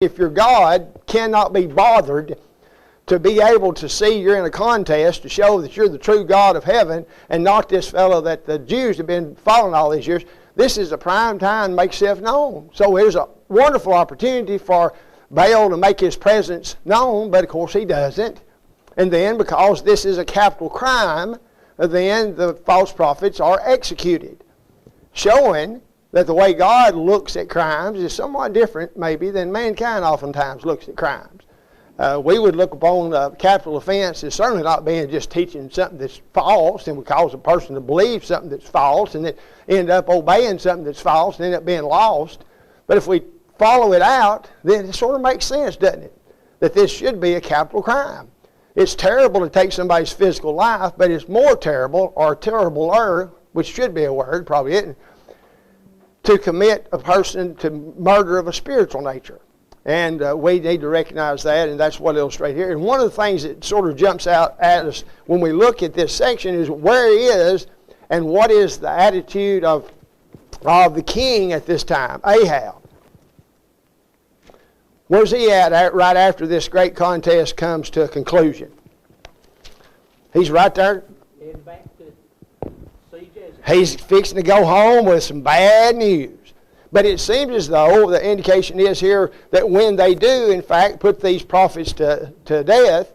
if your God cannot be bothered to be able to see you're in a contest to show that you're the true God of heaven and not this fellow that the Jews have been following all these years, this is a prime time to make yourself known. So there's a wonderful opportunity for Baal to make his presence known, but of course he doesn't. And then because this is a capital crime, then the false prophets are executed, showing that the way God looks at crimes is somewhat different maybe than mankind oftentimes looks at crimes. We would look upon capital offense as certainly not being just teaching something that's false and would cause a person to believe something that's false and then end up obeying something that's false and end up being lost. But if we follow it out, then it sort of makes sense, doesn't it? That this should be a capital crime. It's terrible to take somebody's physical life, but it's more terrible, or terribler, which should be a word, probably isn't, to commit a person to murder of a spiritual nature. And we need to recognize that, and that's what it illustrates here. And one of the things that sort of jumps out at us when we look at this section is where he is and what is the attitude of the king at this time, Ahab. Where's he at right after this great contest comes to a conclusion? He's right there. He's fixing to go home with some bad news. But it seems as though the indication is here that when they do, in fact, put these prophets to death,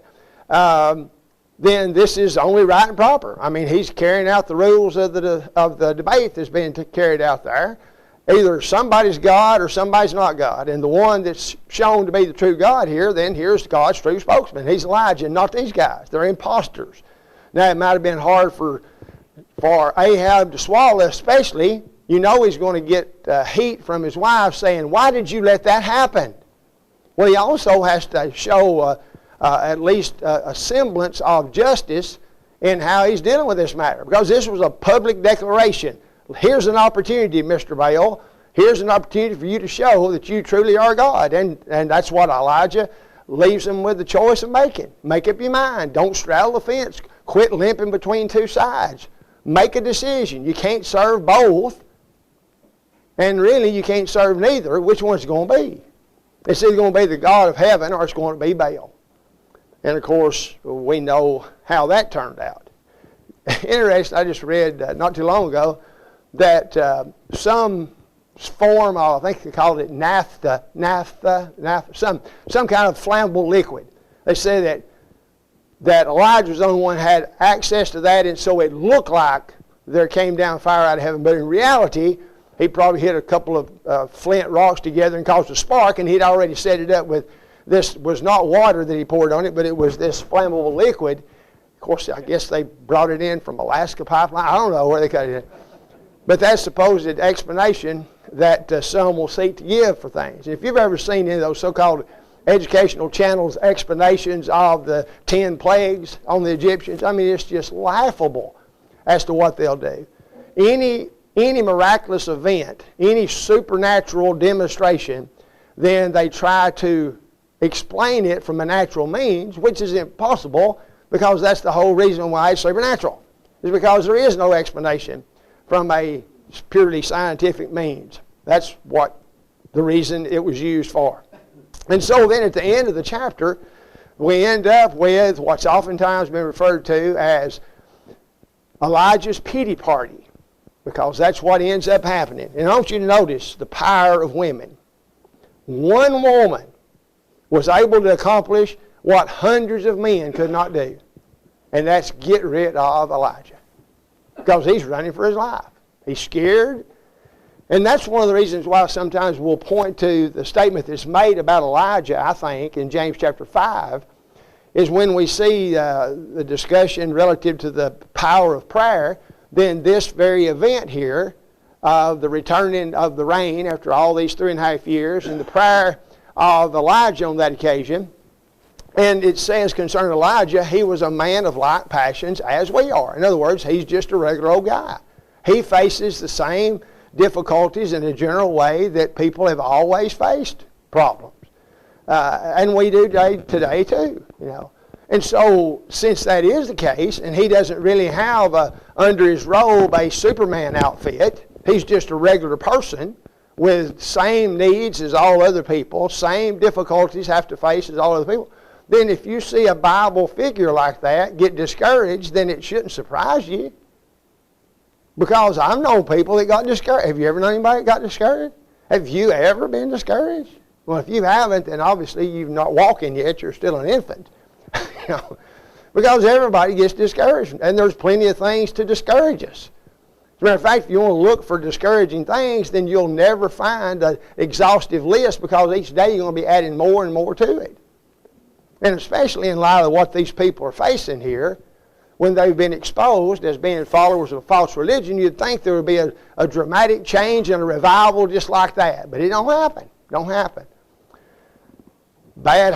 then this is only right and proper. I mean, he's carrying out the rules of the debate that's being carried out there. Either somebody's God or somebody's not God. And the one that's shown to be the true God here, then here's God's true spokesman. He's Elijah, not these guys. They're imposters. Now, it might have been hard for Ahab to swallow, especially, you know he's going to get heat from his wife saying, why did you let that happen? Well, he also has to show at least a semblance of justice in how he's dealing with this matter. Because this was a public declaration. Here's an opportunity, Mr. Baal. Here's an opportunity for you to show that you truly are God. And that's what Elijah leaves them with the choice of making. Make up your mind. Don't straddle the fence. Quit limping between two sides. Make a decision. You can't serve both. And really, you can't serve neither. Which one's it going to be? It's either going to be the God of heaven or it's going to be Baal. And of course, we know how that turned out. Interesting, I just read not too long ago that some form of, I think they called it naphtha, some kind of flammable liquid. They say that Elijah was the only one who had access to that, and so it looked like there came down fire out of heaven. But in reality, he probably hit a couple of flint rocks together and caused a spark, and he'd already set it up with, this was not water that he poured on it, but it was this flammable liquid. Of course, I guess they brought it in from Alaska pipeline. I don't know where they got it in. But that's supposed explanation that some will seek to give for things. If you've ever seen any of those so-called educational channels explanations of the 10 plagues on the Egyptians, I mean, it's just laughable as to what they'll do. Any miraculous event, any supernatural demonstration, then they try to explain it from a natural means, which is impossible because that's the whole reason why it's supernatural. Is because there is no explanation from a purely scientific means. That's what the reason it was used for. And so then at the end of the chapter, we end up with what's oftentimes been referred to as Elijah's pity party, because that's what ends up happening. And I want you to notice the power of women. One woman was able to accomplish what hundreds of men could not do, and that's get rid of Elijah. Because he's running for his life. He's scared. And that's one of the reasons why sometimes we'll point to the statement that's made about Elijah, I think, in James chapter 5, is when we see the discussion relative to the power of prayer, then this very event here, the returning of the rain after all these 3.5 years, and the prayer of Elijah on that occasion. And it says concerning Elijah, he was a man of like passions as we are. In other words, he's just a regular old guy. He faces the same difficulties in a general way that people have always faced problems. And we do today too, you know. And so, since that is the case, and he doesn't really have under his robe a Superman outfit, he's just a regular person with same needs as all other people, same difficulties have to face as all other people, then if you see a Bible figure like that get discouraged, then it shouldn't surprise you. Because I've known people that got discouraged. Have you ever known anybody that got discouraged? Have you ever been discouraged? Well, if you haven't, then obviously you're not walking yet. You're still an infant. Because everybody gets discouraged, and there's plenty of things to discourage us. As a matter of fact, if you want to look for discouraging things, then you'll never find an exhaustive list, because each day you're going to be adding more and more to it. And especially in light of what these people are facing here, when they've been exposed as being followers of a false religion, you'd think there would be a dramatic change and a revival just like that. But it don't happen. Don't happen. Bad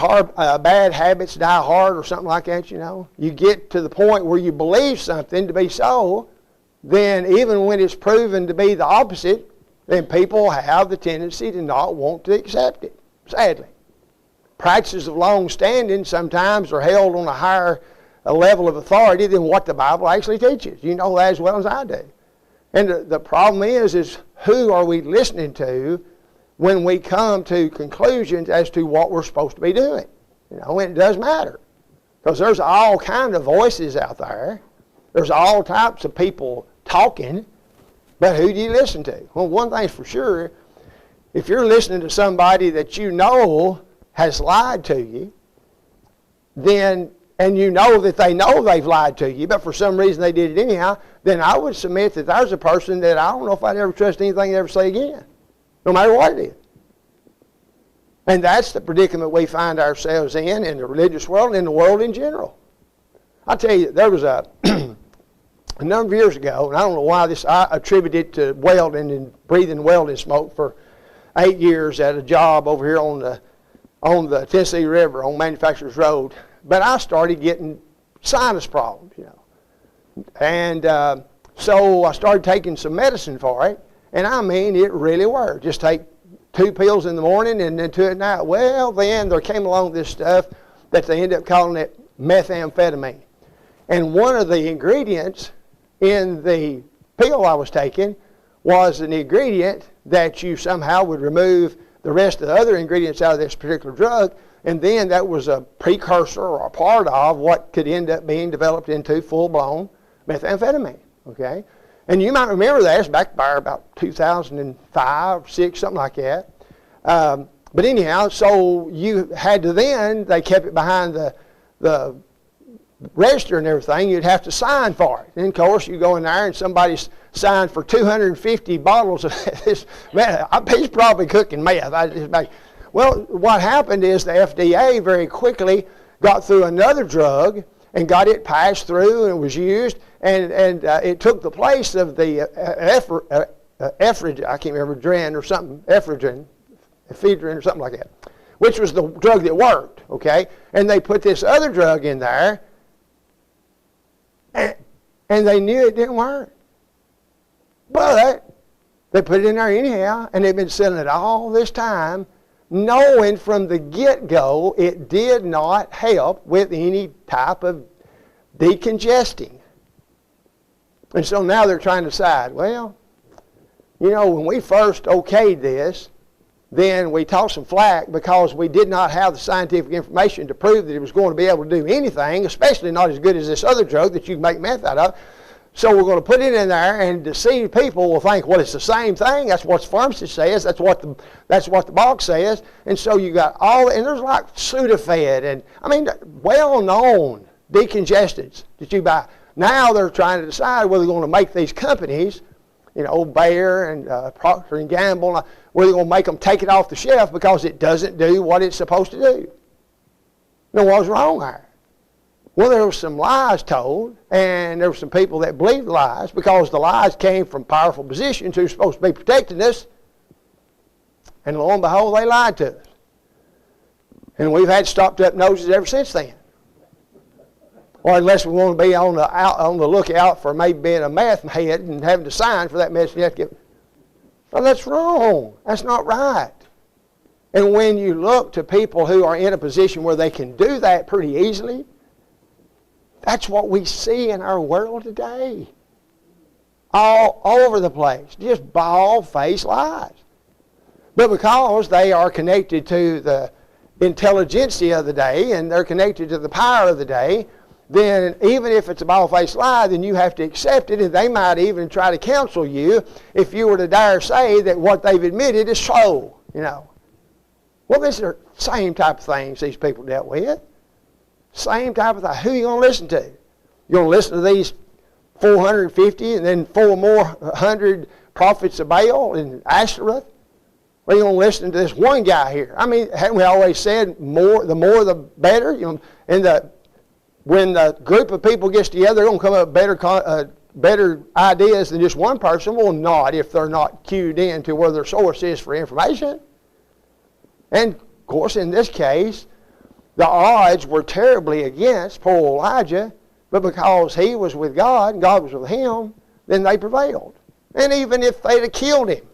habits die hard or something like that, you know. You get to the point where you believe something to be so, then even when it's proven to be the opposite, then people have the tendency to not want to accept it, sadly. Practices of long standing sometimes are held on a higher level of authority than what the Bible actually teaches. You know that as well as I do. And the problem is who are we listening to when we come to conclusions as to what we're supposed to be doing? You know, and it does matter. Because there's all kinds of voices out there. There's all types of people talking. But who do you listen to? Well, one thing's for sure, if you're listening to somebody that you know has lied to you, then, and you know that they know they've lied to you, but for some reason they did it anyhow, then I would submit that there's a person that I don't know if I'd ever trust anything they ever say again, no matter what it is. And that's the predicament we find ourselves in the religious world and in the world in general. I'll tell you, there was a number of years ago, and I don't know why I attribute it to welding and breathing welding smoke for 8 years at a job over here on the Tennessee River on Manufacturers Road. But I started getting sinus problems, you know. And so I started taking some medicine for it. And I mean, it really worked. Just take 2 pills in the morning and then 2 at night. Well, then there came along this stuff that they ended up calling it methamphetamine. And one of the ingredients in the pill I was taking was an ingredient that you somehow would remove the rest of the other ingredients out of this particular drug, and then that was a precursor or a part of what could end up being developed into full-blown methamphetamine, okay? And you might remember that. It's back by about 2005, 6, something like that. But anyhow, so you had to then, they kept it behind the register and everything. You'd have to sign for it. And of course, you go in there and somebody's signed for 250 bottles of this. Man, he's probably cooking meth. Well, what happened is the FDA very quickly got through another drug and got it passed through and was used, and it took the place of the ephedrine, I can't remember, ephedrine or something like that, which was the drug that worked, okay? And they put this other drug in there, and they knew it didn't work. But they put it in there anyhow, and they've been selling it all this time, knowing from the get-go it did not help with any type of decongesting. And so now they're trying to decide, well, you know, when we first okayed this, then we tossed some flack because we did not have the scientific information to prove that it was going to be able to do anything, especially not as good as this other drug that you can make meth out of. So we're going to put it in there, and deceived people will think, well, it's the same thing. That's what the pharmacy says. That's what the box says. And so you got all, and there's like Sudafed, and I mean, well-known decongestants that you buy. Now they're trying to decide whether they're going to make these companies, you know, Bayer and Procter & Gamble, whether they're going to make them take it off the shelf because it doesn't do what it's supposed to do. Now, what's wrong there? Well, there were some lies told, and there were some people that believed lies because the lies came from powerful positions who were supposed to be protecting us, and lo and behold, they lied to us. And we've had stopped up noses ever since then. Or unless we want to be on the lookout for maybe being a meth head and having to sign for that medicine you have to give. Well, that's wrong. That's not right. And when you look to people who are in a position where they can do that pretty easily, that's what we see in our world today. All over the place. Just bald-faced lies. But because they are connected to the intelligentsia of the day and they're connected to the power of the day, then even if it's a bald-faced lie, then you have to accept it, and they might even try to counsel you if you were to dare say that what they've admitted is so, you know. Well, these are the same type of things these people dealt with. Same type of thing. Who are you going to listen to? You're going to listen to these 450 and then 400 prophets of Baal and Ashtoreth? Or are you going to listen to this one guy here? I mean, haven't we always said the more the better? You know, and when the group of people gets together, they're going to come up with better ideas than just one person. Well, not if they're not cued in to where their source is for information. And, of course, in this case, the odds were terribly against poor Elijah, but because he was with God and God was with him, then they prevailed. And even if they'd have killed him,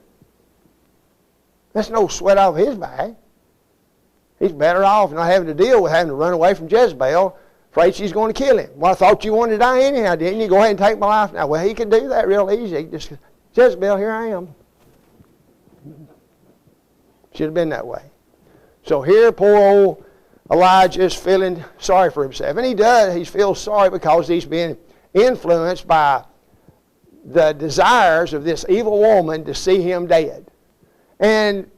that's no sweat off his back. He's better off not having to deal with having to run away from Jezebel, afraid she's going to kill him. Well, I thought you wanted to die anyhow, didn't you? Go ahead and take my life now. Well, he could do that real easy. Just, Jezebel, here I am. Should have been that way. So here, poor old Elijah is feeling sorry for himself. And he does. He feels sorry because he's been influenced by the desires of this evil woman to see him dead. And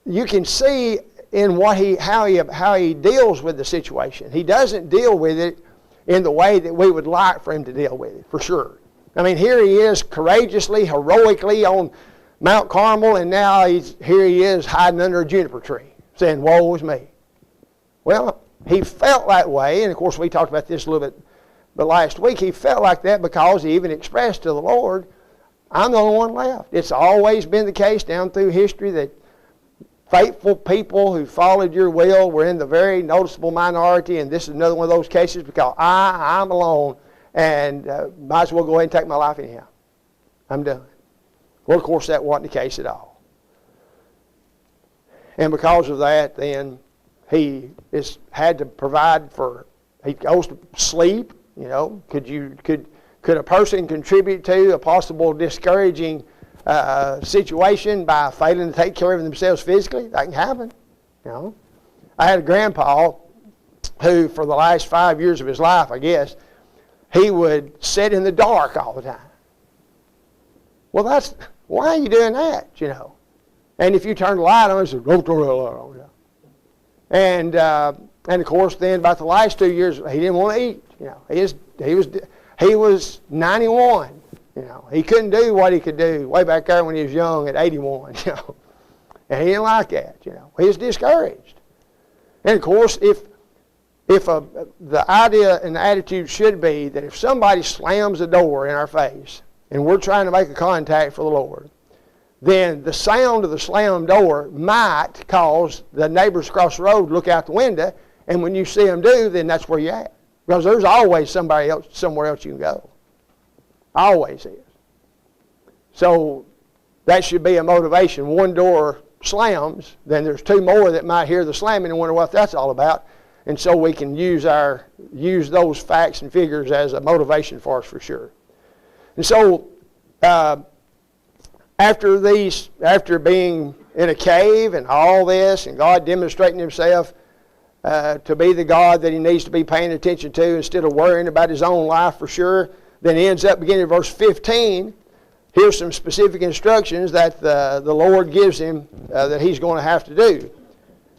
you can see in how he deals with the situation. He doesn't deal with it in the way that we would like for him to deal with it, for sure. I mean, here he is courageously, heroically on Mount Carmel, and now here he is hiding under a juniper tree, saying, woe is me. Well, he felt that way, and of course we talked about this a little bit but last week. He felt like that because he even expressed to the Lord, I'm the only one left. It's always been the case down through history that faithful people who followed your will were in the very noticeable minority, and this is another one of those cases because I'm alone, and might as well go ahead and take my life anyhow. I'm done. Well, of course, that wasn't the case at all. And because of that, then he had to provide for, he goes to sleep, you know. Could a person contribute to a possible discouraging situation by failing to take care of themselves physically? That can happen, you know. I had a grandpa who, for the last 5 years of his life, I guess, he would sit in the dark all the time. Well, why are you doing that, you know? And if you turn the light on, he said, don't turn the light on. And of course, then about the last 2 years, he didn't want to eat. You know, he was 91. You know, he couldn't do what he could do way back there when he was young at 81. You know, and he didn't like that. You know, he was discouraged. And of course, if the idea and the attitude should be that if somebody slams a door in our face and we're trying to make a contact for the Lord, then the sound of the slammed door might cause the neighbors across the road to look out the window, and when you see them do, then that's where you're at. Because there's always somebody else, somewhere else you can go. Always is. So that should be a motivation. One door slams, then there's two more that might hear the slamming and wonder what that's all about. And so we can use those facts and figures as a motivation for us for sure. And so after being in a cave and all this, and God demonstrating himself to be the God that he needs to be paying attention to instead of worrying about his own life for sure, then he ends up beginning in verse 15. Here's some specific instructions that the Lord gives him that he's going to have to do.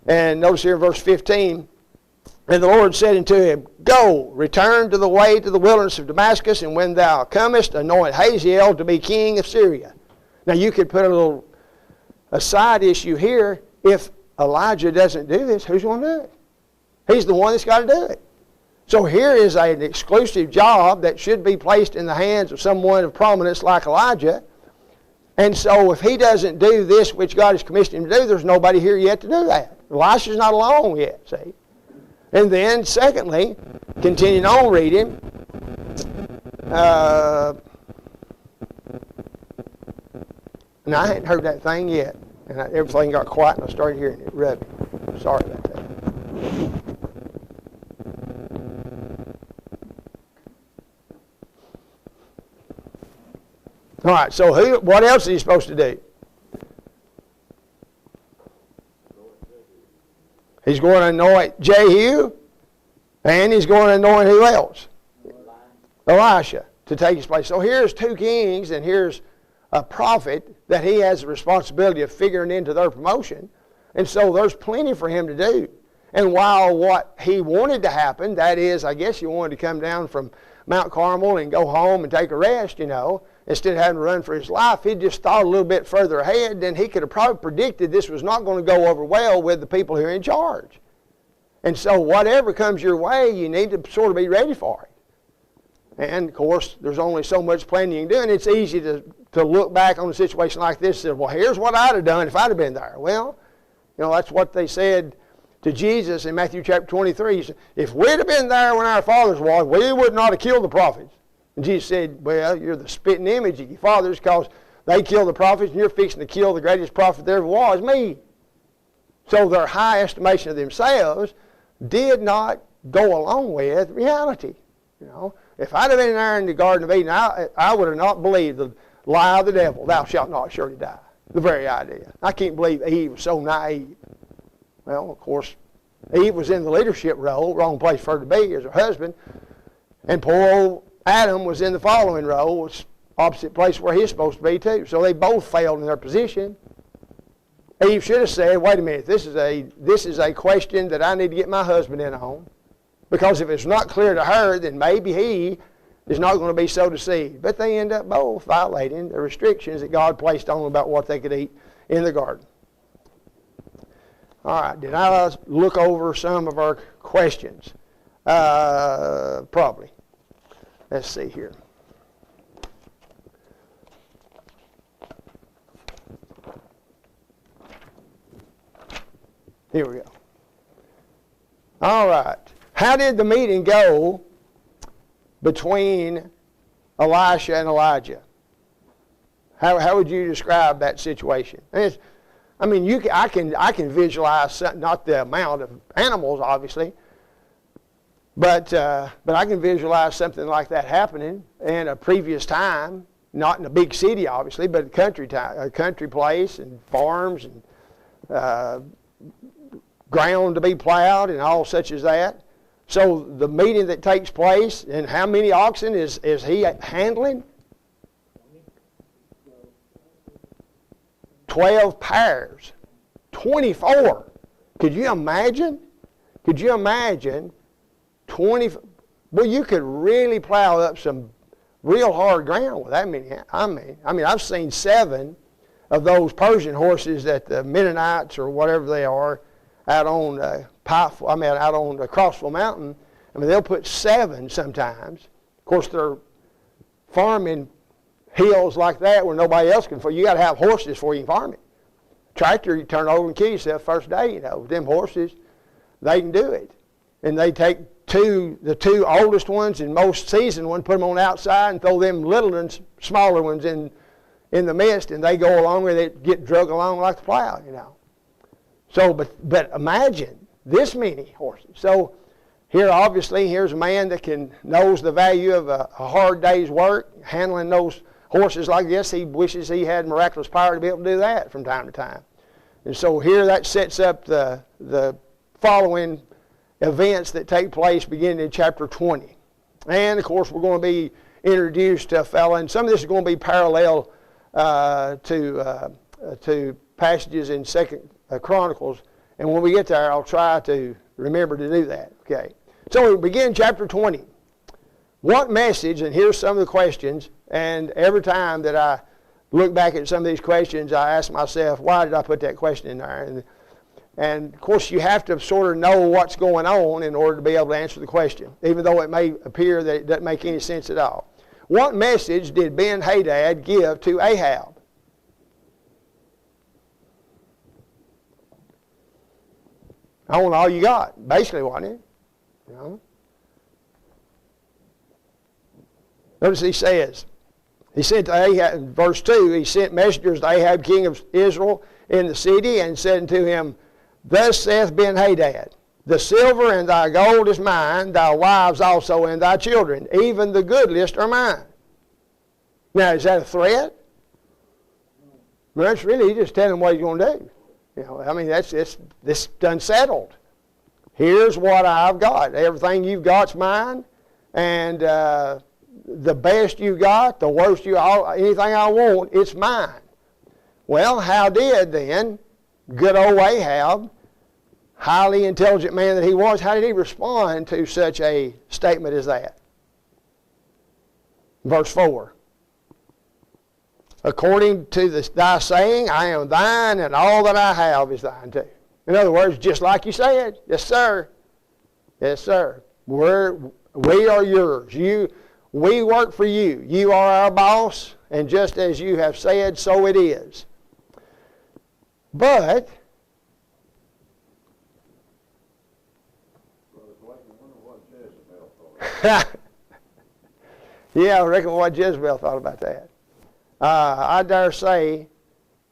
And notice here in verse 15, and the Lord said unto him, Go, return to the way to the wilderness of Damascus, and when thou comest, anoint Hazael to be king of Syria. Now you could put a side issue here. If Elijah doesn't do this, who's going to do it? He's the one that's got to do it. So here is an exclusive job that should be placed in the hands of someone of prominence like Elijah. And so if he doesn't do this which God has commissioned him to do, there's nobody here yet to do that. Elisha's not alone yet, see. And then, secondly, continuing on reading, now I hadn't heard that thing yet. And everything got quiet and I started hearing it rubbing. Sorry about that. All right, so what else is he supposed to do? He's going to anoint Jehu, and he's going to anoint who else? Elisha, to take his place. So here's two kings, and here's a prophet that he has the responsibility of figuring into their promotion. And so there's plenty for him to do. And while what he wanted to happen, that is, I guess he wanted to come down from Mount Carmel and go home and take a rest, instead of having to run for his life, he just thought a little bit further ahead, then he could have probably predicted this was not going to go over well with the people who are in charge. And so whatever comes your way, you need to sort of be ready for it. And, of course, there's only so much planning you can do, and it's easy to look back on a situation like this and say, well, here's what I'd have done if I'd have been there. Well, that's what they said to Jesus in Matthew chapter 23. He said, if we'd have been there when our fathers was, we would not have killed the prophets. And Jesus said, well, you're the spitting image of your fathers because they killed the prophets and you're fixing to kill the greatest prophet there ever was, me. So their high estimation of themselves did not go along with reality. If I'd have been there in the Garden of Eden, I would have not believed the lie of the devil, thou shalt not surely die. The very idea. I can't believe Eve was so naive. Well, of course, Eve was in the leadership role, wrong place for her to be as her husband. And poor old Adam was in the following role, which opposite place where he's supposed to be too. So they both failed in their position. Eve should have said, wait a minute, this is a question that I need to get my husband in on. Because if it's not clear to her, then maybe he is not going to be so deceived. But they end up both violating the restrictions that God placed on them about what they could eat in the garden. All right, did I look over some of our questions? Probably. Let's see here. Here we go. All right. How did the meeting go between Elisha and Elijah? How would you describe that situation? I can visualize not the amount of animals, obviously, but I can visualize something like that happening in a previous time, not in a big city, obviously, but a country place and farms and ground to be plowed and all such as that. So the meeting that takes place, and how many oxen is he handling? 12 pairs. 24. Could you imagine? 20? Well, you could really plow up some real hard ground with that many. I've seen 7 of those Persian horses that the Mennonites or whatever they are out on Crossville Mountain. They'll put 7 sometimes. Of course, they're farming hills like that where nobody else can. You got to have horses before you can farm it. Tractor, you turn over and kill yourself first day. With them horses, they can do it. And they take the two oldest ones and most seasoned ones, put them on the outside and throw them little ones, smaller ones in the midst, and they go along where they get drug along like the plow, So, but imagine this many horses. So here's a man that knows the value of a hard day's work, handling those horses like this. He wishes he had miraculous power to be able to do that from time to time. And so here that sets up the following events that take place beginning in chapter 20. And, of course, we're going to be introduced to a fellow, and some of this is going to be parallel to passages in 2 Chronicles. And when we get there, I'll try to remember to do that. Okay. So we begin chapter 20. What message, and here's some of the questions, and every time that I look back at some of these questions, I ask myself, why did I put that question in there? And of course, you have to sort of know what's going on in order to be able to answer the question, even though it may appear that it doesn't make any sense at all. What message did Ben-Hadad give to Ahab? I want all you got, basically, wasn't it? Notice he says, he said to Ahab, in verse 2, he sent messengers to Ahab, king of Israel, in the city, and said unto him, Thus saith Ben-Hadad, The silver and thy gold is mine, thy wives also and thy children, even the goodliest are mine. Now, is that a threat? Well, that's really, he's just telling him what he's going to do. That's done settled. here's what I've got. Everything you've got's mine, and the best you got, the worst anything I want, it's mine. Well, how did then good old Ahab, highly intelligent man that he was, how did he respond to such a statement as that? Verse 4. According to thy saying, I am thine, and all that I have is thine too. In other words, just like you said, yes, sir. Yes, sir. We are yours. We work for you. You are our boss, and just as you have said, so it is. But yeah, I reckon what Jezebel thought about that. I dare say,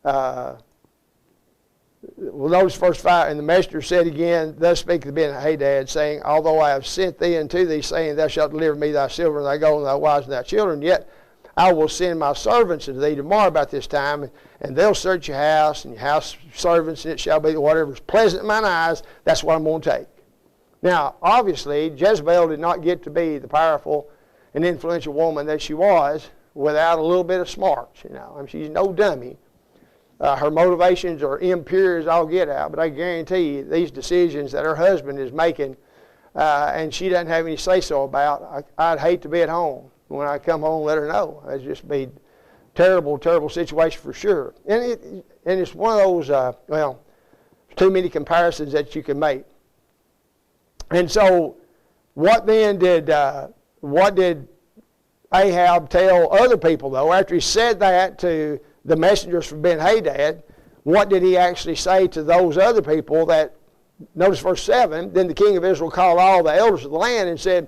well, notice verse 5, and the messenger said again, thus speaketh Ben-Hadad, saying, although I have sent thee unto thee, saying, thou shalt deliver me thy silver and thy gold and thy wives and thy children, yet I will send my servants unto thee tomorrow about this time, and they'll search your house and your house servants, and it shall be whatever is pleasant in mine eyes, that's what I'm going to take. Now, obviously, Jezebel did not get to be the powerful and influential woman that she was without a little bit of smarts, you know. I mean, she's no dummy. Her motivations are impure as all get out, but I guarantee you these decisions that her husband is making and she doesn't have any say-so about, I'd hate to be at home when I come home and let her know. It'd just be terrible, terrible situation for sure. And it's one of those, well, too many comparisons that you can make. And so what did Ahab tell other people, though? After he said that to the messengers from Ben-Hadad, what did he actually say to those other people that, notice verse 7, then the king of Israel called all the elders of the land and said,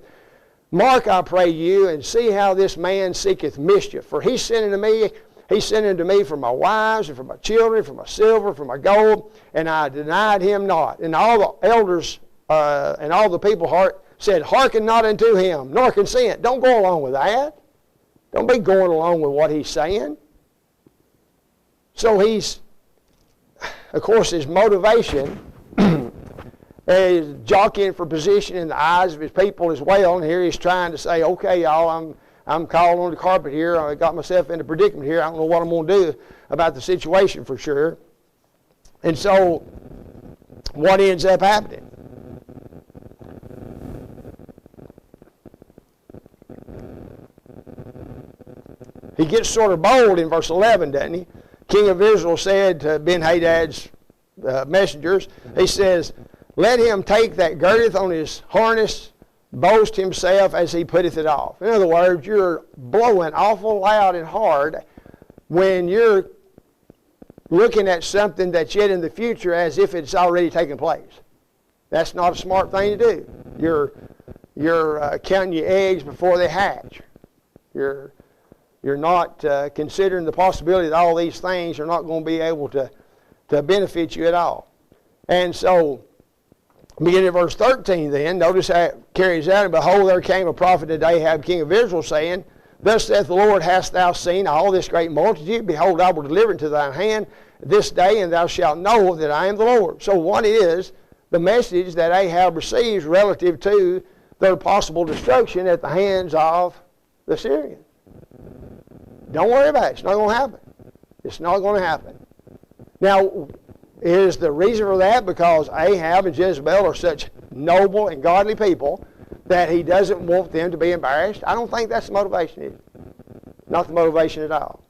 mark, I pray you, and see how this man seeketh mischief. For he's sending to me for my wives and for my children, for my silver, for my gold, and I denied him not. And all the elders and all the people said, hearken not unto him, nor consent. Don't go along with that. Don't be going along with what he's saying. So he's, of course, his motivation is jockeying for position in the eyes of his people as well. And here he's trying to say, okay, y'all, I'm called on the carpet here. I got myself in a predicament here. I don't know what I'm going to do about the situation for sure. And so what ends up happening? He gets sort of bold in verse 11, doesn't he? King of Israel said to Ben-Hadad's messengers, he says, let him take that girdeth on his harness, boast himself as he putteth it off. In other words, you're blowing awful loud and hard when you're looking at something that's yet in the future as if it's already taken place. That's not a smart thing to do. You're counting your eggs before they hatch. You're not considering the possibility that all these things are not going to be able to benefit you at all. And so, beginning at verse 13 then, notice how it carries out, and behold, there came a prophet to Ahab, king of Israel, saying, thus saith the Lord, hast thou seen all this great multitude? Behold, I will deliver it into thine hand this day, and thou shalt know that I am the Lord. So what is the message that Ahab receives relative to their possible destruction at the hands of the Syrians? Don't worry about it. It's not going to happen. It's not going to happen. Now, is the reason for that because Ahab and Jezebel are such noble and godly people that he doesn't want them to be embarrassed? I don't think that's the motivation, is it? Not the motivation at all.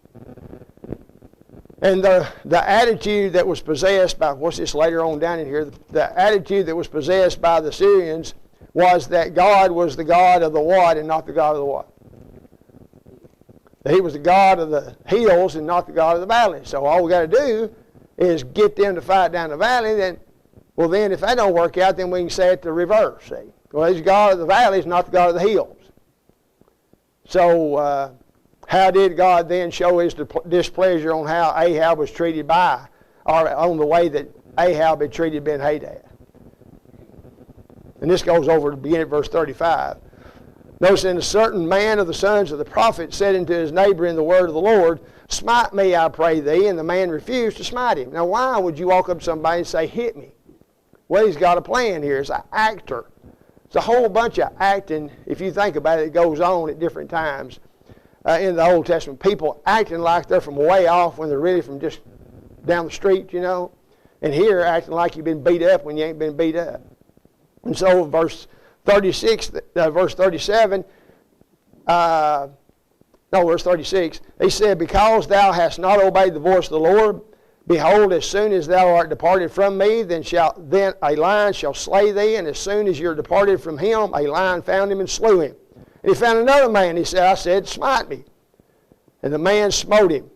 And the attitude that was possessed by, what's this later on down in here, the attitude that was possessed by the Syrians was that God was the God of the what and not the God of the what? He was the God of the hills and not the God of the valleys. So all we got to do is get them to fight down the valley. Then if that don't work out, then we can say it the reverse. See? Well, he's the God of the valleys, not the God of the hills. So how did God then show his displeasure on how Ahab was treated by, or on the way that Ahab had treated Ben-Hadad? And this goes over to begin at verse 35. Notice, and a certain man of the sons of the prophet said unto his neighbor in the word of the Lord, smite me, I pray thee. And the man refused to smite him. Now, why would you walk up to somebody and say, hit me? Well, he's got a plan here. He's an actor. It's a whole bunch of acting, if you think about it, goes on at different times in the Old Testament. People acting like they're from way off when they're really from just down the street, you know. And here, acting like you've been beat up when you ain't been beat up. And so verse 36, verse 37, verse 36, he said, because thou hast not obeyed the voice of the Lord, behold, as soon as thou art departed from me, then a lion shall slay thee, and as soon as you're departed from him, a lion found him and slew him. And he found another man, I said, smite me. And the man smote him.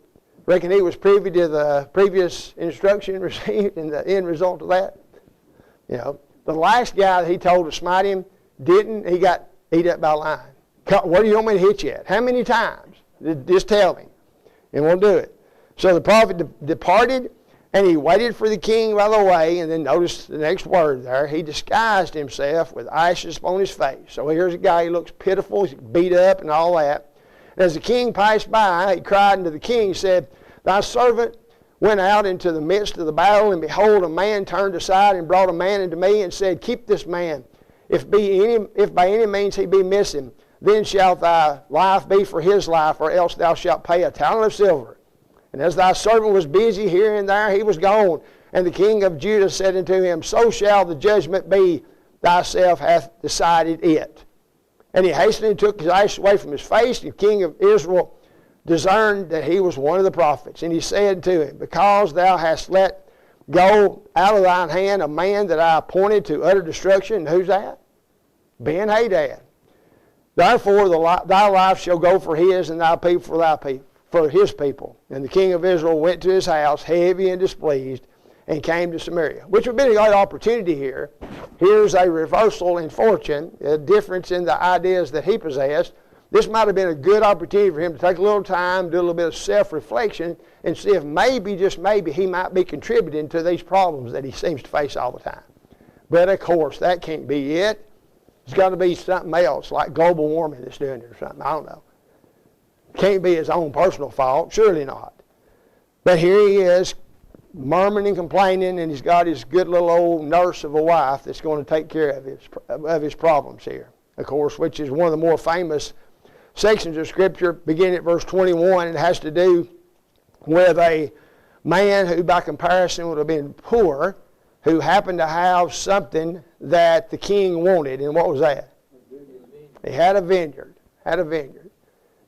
Reckon he was privy to the previous instruction received and the end result of that. You know, the last guy that he told to smite him didn't. He got eat up by a lion. Where do you want me to hit you at? How many times? Just tell me, and we'll do it. So the prophet departed, and he waited for the king by the way, and then notice the next word there. He disguised himself with ashes upon his face. So here's a guy, he looks pitiful, he's beat up and all that. And as the king passed by, he cried unto the king, he said, thy servant went out into the midst of the battle, and behold, a man turned aside and brought a man unto me, and said, keep this man. If by any means he be missing, then shalt thy life be for his life, or else thou shalt pay a talent of silver. And as thy servant was busy here and there, he was gone. And the king of Judah said unto him, so shall the judgment be, thyself hath decided it. And he hastily took his eyes away from his face, and the king of Israel discerned that he was one of the prophets. And he said to him, because thou hast let go out of thine hand a man that I appointed to utter destruction. And who's that? Ben-Hadad. Therefore thy life shall go for his, and thy people for his people. And the king of Israel went to his house, heavy and displeased, and came to Samaria. Which would be a great opportunity here. Here's a reversal in fortune, a difference in the ideas that he possessed. This might have been a good opportunity for him to take a little time, do a little bit of self-reflection, and see if maybe, just maybe, he might be contributing to these problems that he seems to face all the time. But of course, that can't be it. It's got to be something else, like global warming that's doing it or something. I don't know. Can't be his own personal fault. Surely not. But here he is, murmuring and complaining, and he's got his good little old nurse of a wife that's going to take care of his problems here. Of course, which is one of the more famous sections of Scripture, beginning at verse 21. It has to do with a man who, by comparison, would have been poor, who happened to have something that the king wanted. And what was that? He had a vineyard.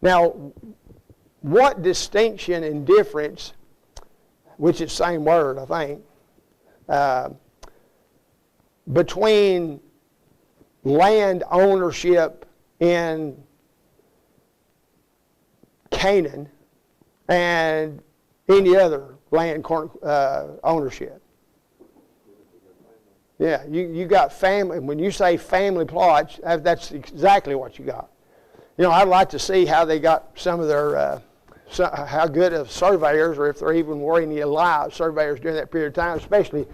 Now, what distinction and difference, which is the same word, I think, between land ownership in Canaan and any other land ownership? Yeah, you got family. When you say family plots, that's exactly what you got. You know, I'd like to see how they got some of their, how good of surveyors, or if there even were any alive surveyors during that period of time, especially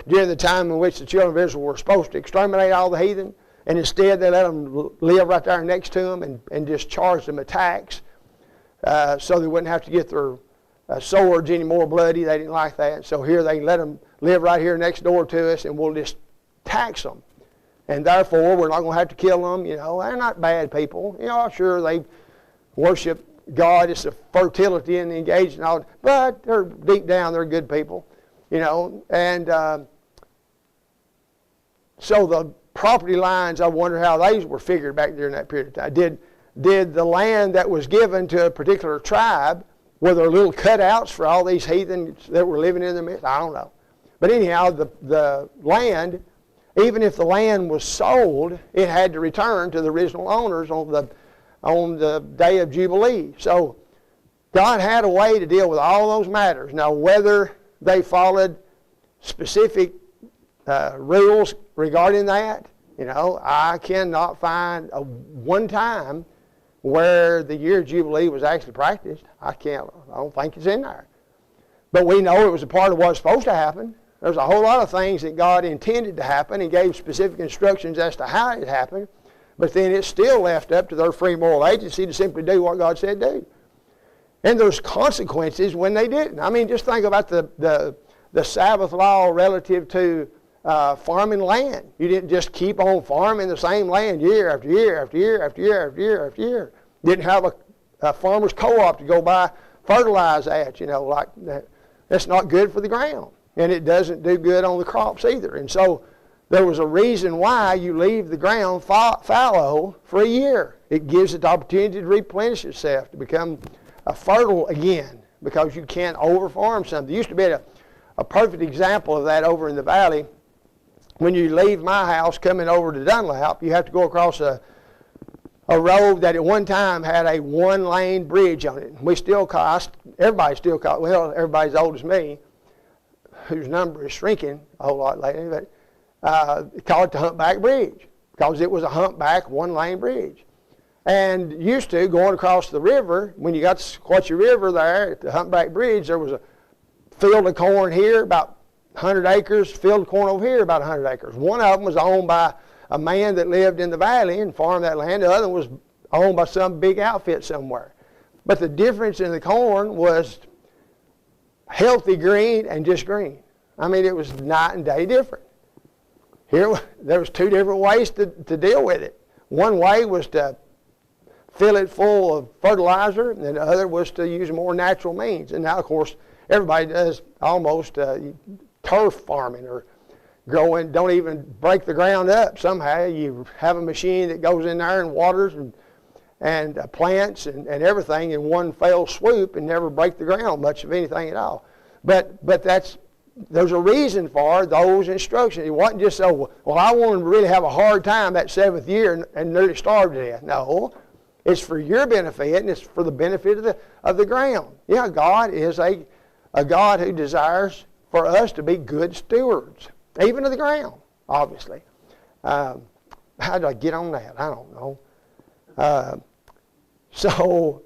during the time in which the children of Israel were supposed to exterminate all the heathen, and instead they let them live right there next to them and just charge them a tax so they wouldn't have to get their swords any more bloody. They didn't like that. So here they let them live right here next door to us, and we'll just tax them. And therefore, we're not going to have to kill them. You know, they're not bad people. You know, sure, they worship God. It's a fertility and engaged in all, but they're deep down, they're good people. You know, and so the property lines, I wonder how these were figured back during that period of time. Did the land that was given to a particular tribe, were there little cutouts for all these heathens that were living in their midst? I don't know. But anyhow, the land, even if the land was sold, it had to return to the original owners on the day of Jubilee. So God had a way to deal with all those matters. Now, whether they followed specific rules regarding that, you know, I cannot find one time where the year of Jubilee was actually practiced. I don't think it's in there. But we know it was a part of what's supposed to happen. There's a whole lot of things that God intended to happen and gave specific instructions as to how it happened, but then it's still left up to their free moral agency to simply do what God said do. And there's consequences when they didn't. I mean, just think about the Sabbath law relative to farming land. You didn't just keep on farming the same land year after year after year after year after year after year. Didn't have a farmer's co-op to go buy fertilize at, like that. That's not good for the ground. And it doesn't do good on the crops either. And so there was a reason why you leave the ground fallow for a year. It gives it the opportunity to replenish itself, to become fertile again, because you can't over-farm something. There used to be a perfect example of that over in the valley. When you leave my house coming over to Dunlap, you have to go across a road that at one time had a one-lane bridge on it. We still call, everybody still call it, well, everybody's as old as me, whose number is shrinking a whole lot lately, but call it the Humpback Bridge, because it was a humpback one-lane bridge. And used to, going across the river, when you got to Squatchy River there at the Humpback Bridge, there was a field of corn here, about 100 acres, field of corn over here, about 100 acres. One of them was owned by a man that lived in the valley and farmed that land. The other was owned by some big outfit somewhere. But the difference in the corn was healthy green and just green. I mean, it was night and day different. Here, there was two different ways to deal with it. One way was to fill it full of fertilizer, and the other was to use more natural means. And now, of course, everybody does almost turf farming, or growing, don't even break the ground up somehow. You have a machine that goes in there and waters and plants and everything in one fell swoop and never break the ground much of anything at all. But there's a reason for those instructions. It wasn't just so, well, I want them to really have a hard time that 7th year and nearly starve to death. No, it's for your benefit, and it's for the benefit of the ground. Yeah, God is a God who desires for us to be good stewards, even of the ground, obviously. How did I get on that? I don't know. So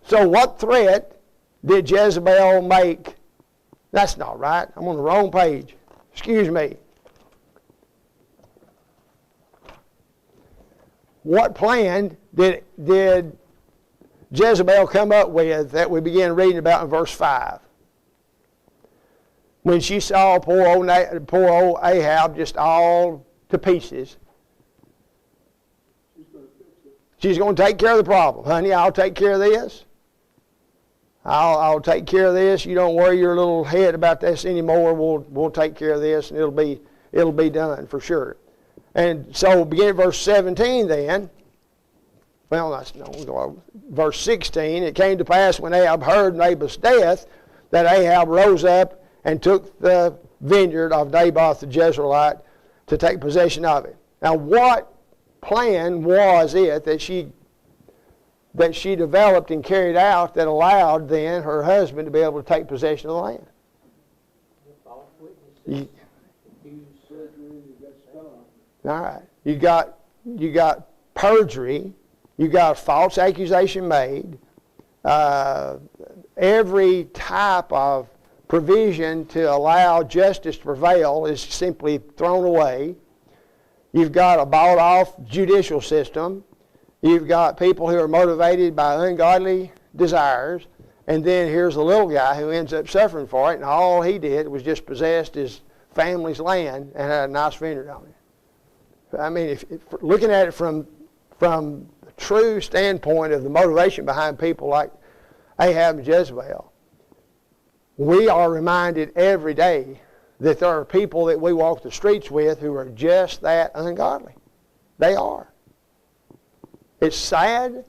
what threat did Jezebel make? That's not right. I'm on the wrong page. Excuse me. What plan did Jezebel come up with that we began reading about in verse 5? When she saw poor old Ahab just all to pieces, she's going to take care of the problem. Honey, I'll take care of this. I'll take care of this. You don't worry your little head about this anymore. We'll take care of this, and it'll be done for sure. And so, beginning at verse 17, then. Well, verse 16. It came to pass when Ahab heard Naboth's death, that Ahab rose up and took the vineyard of Naboth the Jezreelite to take possession of it. Now, what plan was it that she developed and carried out that allowed then her husband to be able to take possession of the land? All right. You got perjury. You got a false accusation made. Every type of provision to allow justice to prevail is simply thrown away. You've got a bought-off judicial system. You've got people who are motivated by ungodly desires. And then here's a little guy who ends up suffering for it, and all he did was just possessed his family's land and had a nice vineyard on it. I mean, if looking at it from the true standpoint of the motivation behind people like Ahab and Jezebel, we are reminded every day that there are people that we walk the streets with who are just that ungodly. They are. It's sad,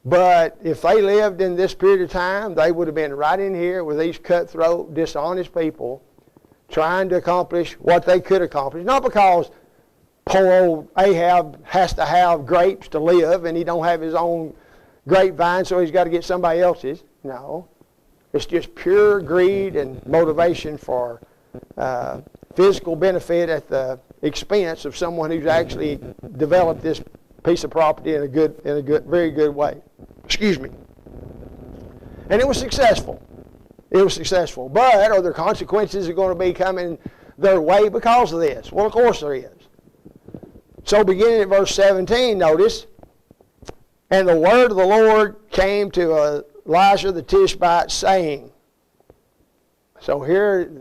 but if they lived in this period of time, they would have been right in here with these cutthroat, dishonest people trying to accomplish what they could accomplish. Not because poor old Ahab has to have grapes to live and he don't have his own grapevine, so he's got to get somebody else's. No. It's just pure greed and motivation for physical benefit at the expense of someone who's actually developed this piece of property in a very good way. Excuse me. And it was successful. It was successful. But are there consequences that are going to be coming their way because of this? Well, of course there is. So beginning at verse 17, notice, and the word of the Lord came to Elijah the Tishbite, saying. So here,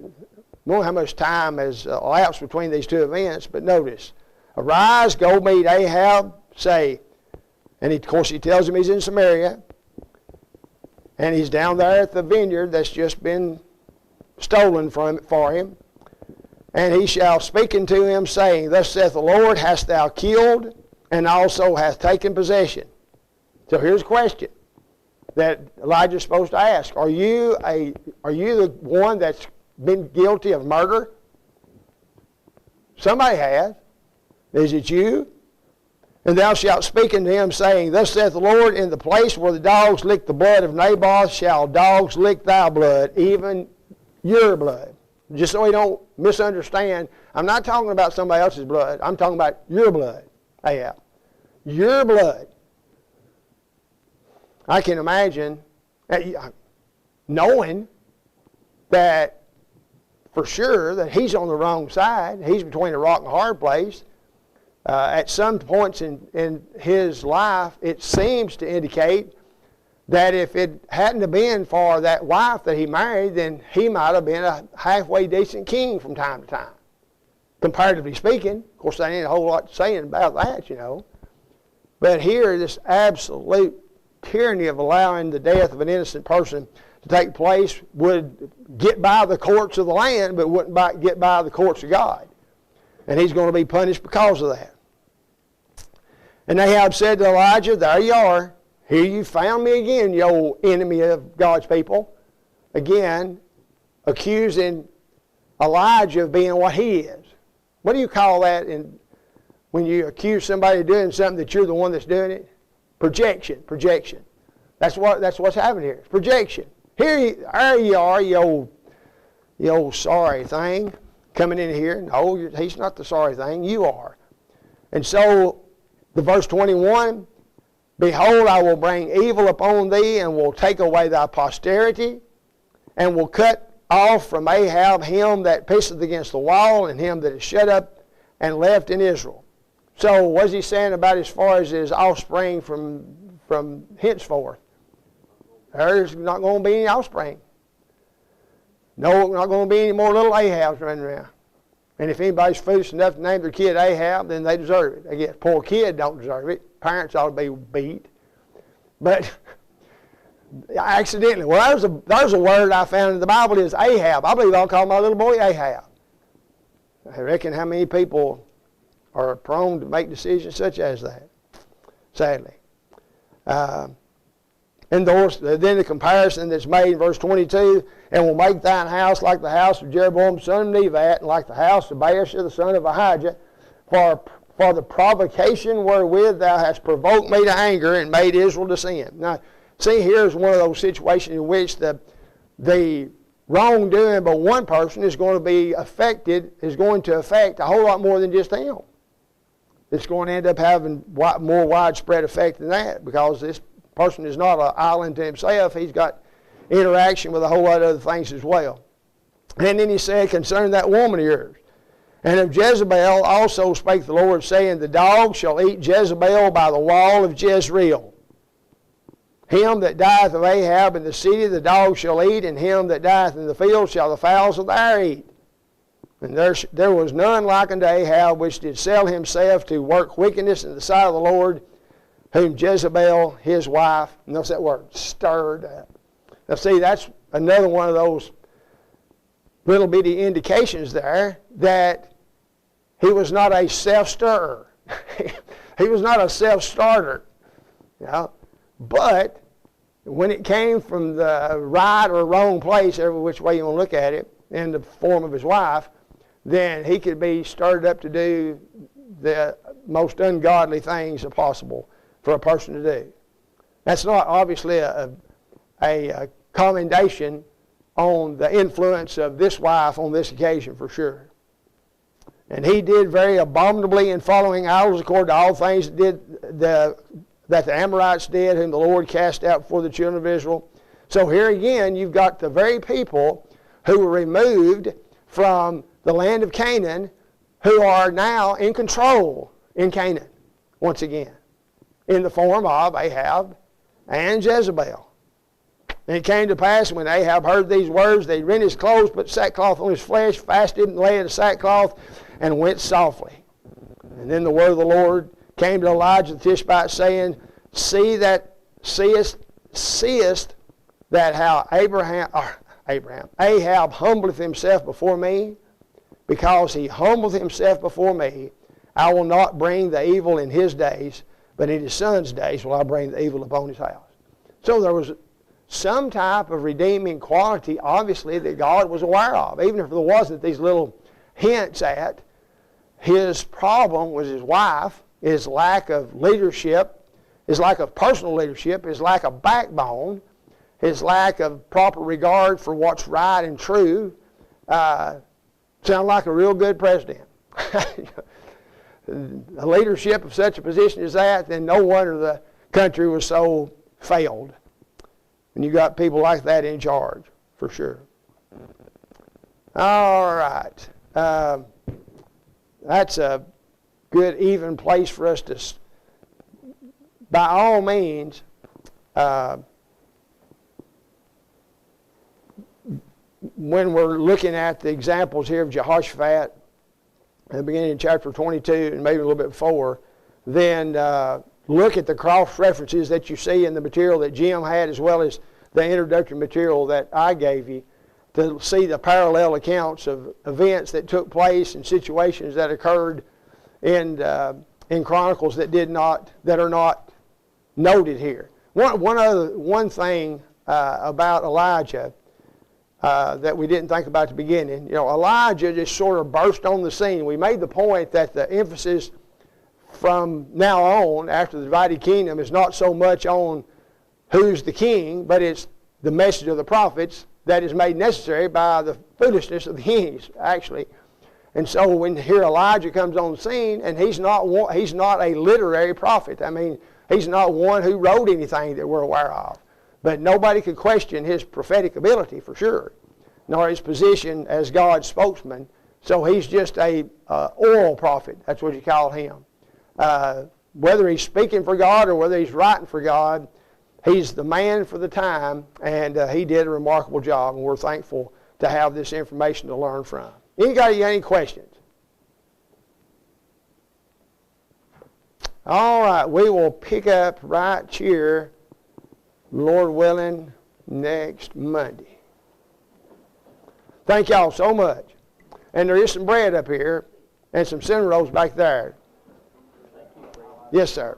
I don't know how much time has elapsed between these two events, but notice, arise, go meet Ahab, say, and of course he tells him he's in Samaria, and he's down there at the vineyard that's just been stolen for him. And he shall speak unto him, saying, Thus saith the Lord, hast thou killed, and also hast taken possession? So here's a question that Elijah's supposed to ask. Are you the one that's been guilty of murder? Somebody has. Is it you? And thou shalt speak unto him, saying, Thus saith the Lord, in the place where the dogs lick the blood of Naboth shall dogs lick thy blood, even your blood. Just so we don't misunderstand, I'm not talking about somebody else's blood. I'm talking about your blood, Ahab. Your blood. I can imagine knowing that for sure that he's on the wrong side. He's between a rock and a hard place. At some points in his life, it seems to indicate that if it hadn't have been for that wife that he married, then he might have been a halfway decent king from time to time, comparatively speaking. Of course, there ain't a whole lot saying about that, you know. But here, this absolute tyranny of allowing the death of an innocent person to take place would get by the courts of the land, but wouldn't get by the courts of God. And he's going to be punished because of that. And Ahab said to Elijah, There you are. Here you found me again, you old enemy of God's people. Again, accusing Elijah of being what he is. What do you call that when you accuse somebody of doing something that you're the one that's doing it? Projection. That's what's happening here. It's projection. There you are, you old sorry thing, coming in here. No, he's not the sorry thing. You are. And so, the verse 21, Behold, I will bring evil upon thee, and will take away thy posterity, and will cut off from Ahab him that pisseth against the wall, and him that is shut up and left in Israel. So, what's he saying about as far as his offspring from henceforth? There's not going to be any offspring. No, not going to be any more little Ahabs running around. And if anybody's foolish enough to name their kid Ahab, then they deserve it. I guess poor kid don't deserve it. Parents ought to be beat. But accidentally, well, there's a word I found in the Bible is Ahab. I believe I'll call my little boy Ahab. I reckon how many people are prone to make decisions such as that, sadly. And then the comparison that's made in verse 22, and will make thine house like the house of Jeroboam son of Nebat, and like the house of Baasha the son of Ahijah, for the provocation wherewith thou hast provoked me to anger and made Israel to sin. Now, see, here's one of those situations in which the wrongdoing by one person is going to affect a whole lot more than just him. It's going to end up having more widespread effect than that, because this person is not an island to himself. He's got interaction with a whole lot of other things as well. And then he said, concerning that woman of yours, and of Jezebel also spake the Lord, saying, The dog shall eat Jezebel by the wall of Jezreel. Him that dieth of Ahab in the city the dog shall eat, and him that dieth in the field shall the fowls of the air eat. And there was none like unto Ahab, which did sell himself to work wickedness in the sight of the Lord, whom Jezebel, his wife, notice that word, stirred up. Now see, that's another one of those little bitty indications there that he was not a self-stirrer. He was not a self-starter. You know? But when it came from the right or wrong place, every which way you want to look at it, in the form of his wife, then he could be stirred up to do the most ungodly things possible for a person to do. That's not obviously a commendation on the influence of this wife on this occasion for sure. And he did very abominably in following idols according to all things that the Amorites did, whom the Lord cast out before the children of Israel. So here again, you've got the very people who were removed from the land of Canaan, who are now in control in Canaan once again, in the form of Ahab and Jezebel. And it came to pass when Ahab heard these words, they rent his clothes, put sackcloth on his flesh, fasted and lay in the sackcloth, and went softly. And then the word of the Lord came to Elijah the Tishbite, saying, seest that how Ahab humbleth himself before me? Because he humbleth himself before me, I will not bring the evil in his days, but in his son's days will I bring the evil upon his house. So there was some type of redeeming quality, obviously, that God was aware of. Even if there wasn't these little hints at, his problem was his wife, his lack of leadership, his lack of personal leadership, his lack of backbone, his lack of proper regard for what's right and true. Sound like a real good president. A leadership of such a position as that, then no wonder the country was so failed. And you got people like that in charge, for sure. All right. That's a good, even place for us to, by all means, when we're looking at the examples here of Jehoshaphat, at the beginning of chapter 22 and maybe a little bit before, then look at the cross references that you see in the material that Jim had, as well as the introductory material that I gave you, to see the parallel accounts of events that took place and situations that occurred in Chronicles that are not noted here. One thing about Elijah that we didn't think about at the beginning, Elijah just sort of burst on the scene. We made the point that the emphasis from now on, after the divided kingdom, is not so much on who's the king, but it's the message of the prophets that is made necessary by the foolishness of the kings, actually. And so when here Elijah comes on the scene, and he's not a literary prophet. I mean, he's not one who wrote anything that we're aware of. But nobody could question his prophetic ability, for sure, nor his position as God's spokesman. So he's just a oral prophet. That's what you call him. Whether he's speaking for God or whether he's writing for God, he's the man for the time, and he did a remarkable job, and we're thankful to have this information to learn from. Anybody got any questions? All right, we will pick up right here, Lord willing, next Monday. Thank y'all so much. And there is some bread up here and some cinnamon rolls back there. Yes, sir.